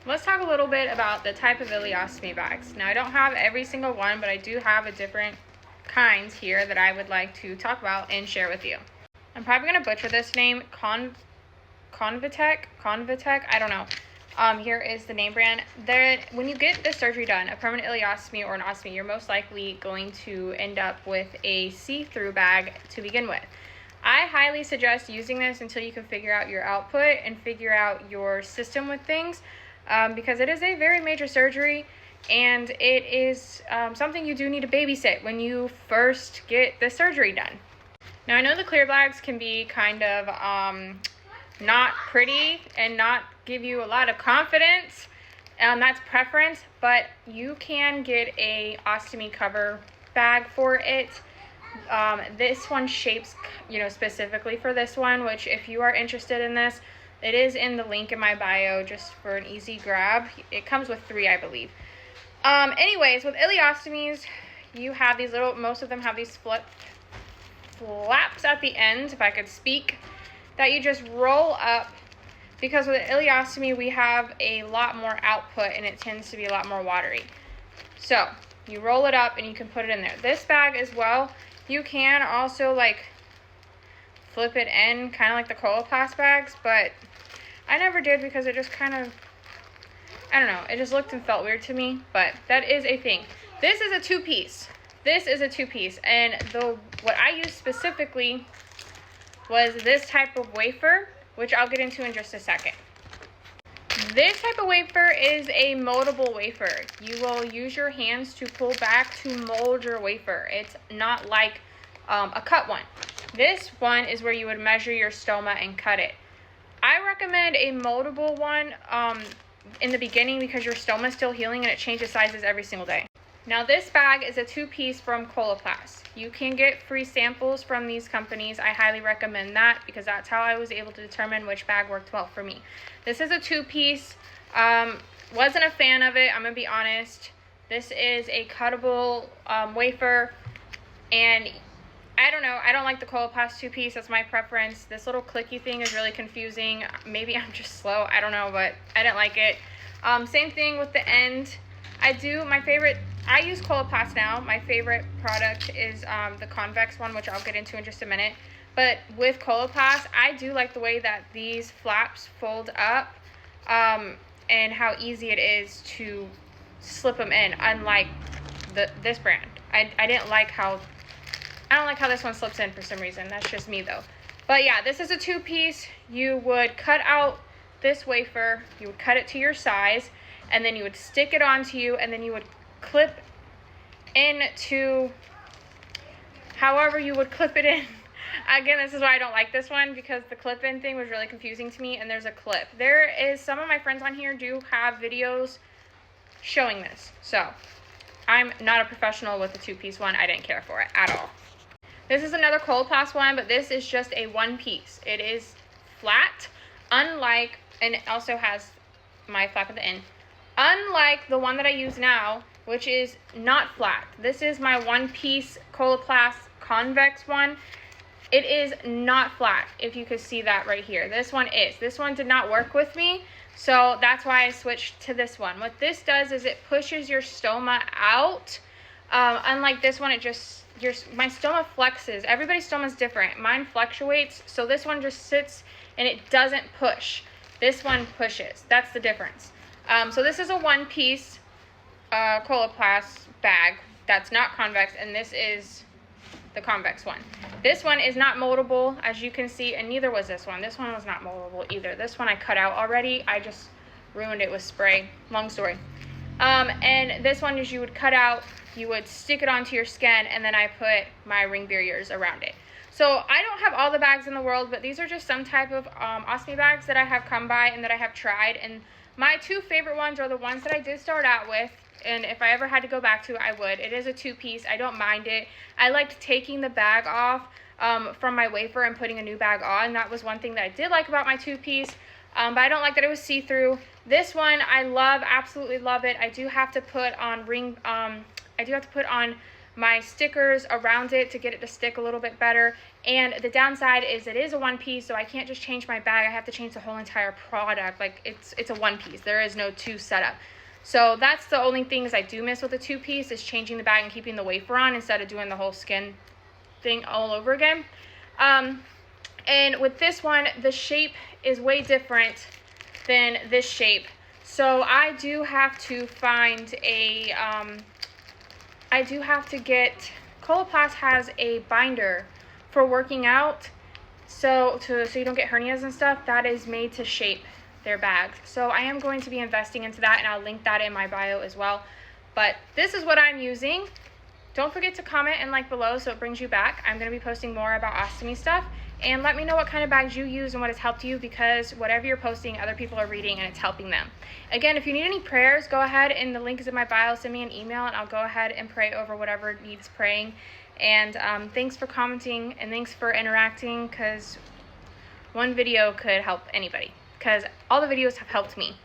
let's talk a little bit about the type of ileostomy bags. Now, I don't have every single one, but I do have a different kinds here that I would like to talk about and share with you. I'm probably going to butcher this name, Convatec, I don't know. Here is the name brand. When you get this surgery done, a permanent ileostomy or an ostomy, you're most likely going to end up with a see-through bag to begin with. I highly suggest using this until you can figure out your output and figure out your system with things, because it is a very major surgery, and it is something you do need to babysit when you first get the surgery done. Now, I know the clear bags can be kind of not pretty and not give you a lot of confidence, that's preference, but you can get a ostomy cover bag for it. This one shapes, specifically for this one, which if you are interested in this, it is in the link in my bio just for an easy grab. It comes with 3, I believe. Anyways, with ileostomies, you have these most of them have these flaps at the end, if I could speak, that you just roll up, because with ileostomy, we have a lot more output and it tends to be a lot more watery. So you roll it up and you can put it in there. This bag as well, you can also flip it in, kind of like the Coloplast bags, but I never did because it just kind of, I don't know, it just looked and felt weird to me, but that is a thing. This is a 2-piece. And what I used specifically was this type of wafer, which I'll get into in just a second. This type of wafer is a moldable wafer. You will use your hands to pull back to mold your wafer. It's not like a cut one. This one is where you would measure your stoma and cut it. I recommend a moldable one in the beginning because your stoma is still healing and it changes sizes every single day. Now, this bag is a 2-piece from Coloplast. You can get free samples from these companies. I highly recommend that because that's how I was able to determine which bag worked well for me. This is a 2-piece. Wasn't a fan of it, I'm going to be honest. This is a cuttable wafer, and I don't know. I don't like the Coloplast 2-piece. That's my preference. This little clicky thing is really confusing. Maybe I'm just slow. I don't know, but I didn't like it. Same thing with the end. I use Coloplast now. My favorite product is the convex one, which I'll get into in just a minute. But with Coloplast, I do like the way that these flaps fold up and how easy it is to slip them in, unlike this brand. I don't like how this one slips in for some reason. That's just me though. But yeah, this is a 2-piece. You would cut out this wafer, you would cut it to your size, and then you would stick it onto you, and then you would clip into however you would clip it in. Again, this is why I don't like this one, because the clip-in thing was really confusing to me, and there's a clip. Some of my friends on here do have videos showing this. So, I'm not a professional with the 2-piece one. I didn't care for it at all. This is another Coloplast one, but this is just a 1-piece. It is flat, and it also has my flap at the end. Unlike the one that I use now, which is not flat. This is my 1-piece Coloplast convex one. It is not flat, if you could see that right here. This one is. This one did not work with me, so that's why I switched to this one. What this does is it pushes your stoma out. Unlike this one, my stoma flexes. Everybody's stoma is different. Mine fluctuates, so this one just sits and it doesn't push. This one pushes. That's the difference. So this is a 1-piece Coloplast bag that's not convex, and this is the convex one. This one is not moldable, as you can see, and neither was this one. This one was not moldable either. This one I cut out already. I just ruined it with spray. Long story. And this one is you would cut out, you would stick it onto your skin, and then I put my ring barriers around it. So I don't have all the bags in the world, but these are just some type of ostomy bags that I have come by and that I have tried. And my 2 favorite ones are the ones that I did start out with, and if I ever had to go back to it, I would. It is a 2-piece. I don't mind it. I liked taking the bag off from my wafer and putting a new bag on. That was one thing that I did like about my 2-piece, but I don't like that it was see-through. This one I love, absolutely love it. I do have to put on my stickers around it to get it to stick a little bit better. And the downside is it is a one piece, so I can't just change my bag. I have to change the whole entire product. Like it's a one piece. There is no two setup. So that's the only things I do miss with a two piece, is changing the bag and keeping the wafer on instead of doing the whole skin thing all over again. And with this one, the shape is way different than this shape. So I do have to find a, Coloplast has a binder for working out, so you don't get hernias and stuff, that is made to shape their bags. So I am going to be investing into that, and I'll link that in my bio as well. But this is what I'm using. Don't forget to comment and like below so it brings you back. I'm going to be posting more about ostomy stuff. And let me know what kind of bags you use and what has helped you, because whatever you're posting, other people are reading and it's helping them. Again, if you need any prayers, go ahead, and the link is in my bio. Send me an email and I'll go ahead and pray over whatever needs praying. And thanks for commenting and thanks for interacting, because one video could help anybody, because all the videos have helped me.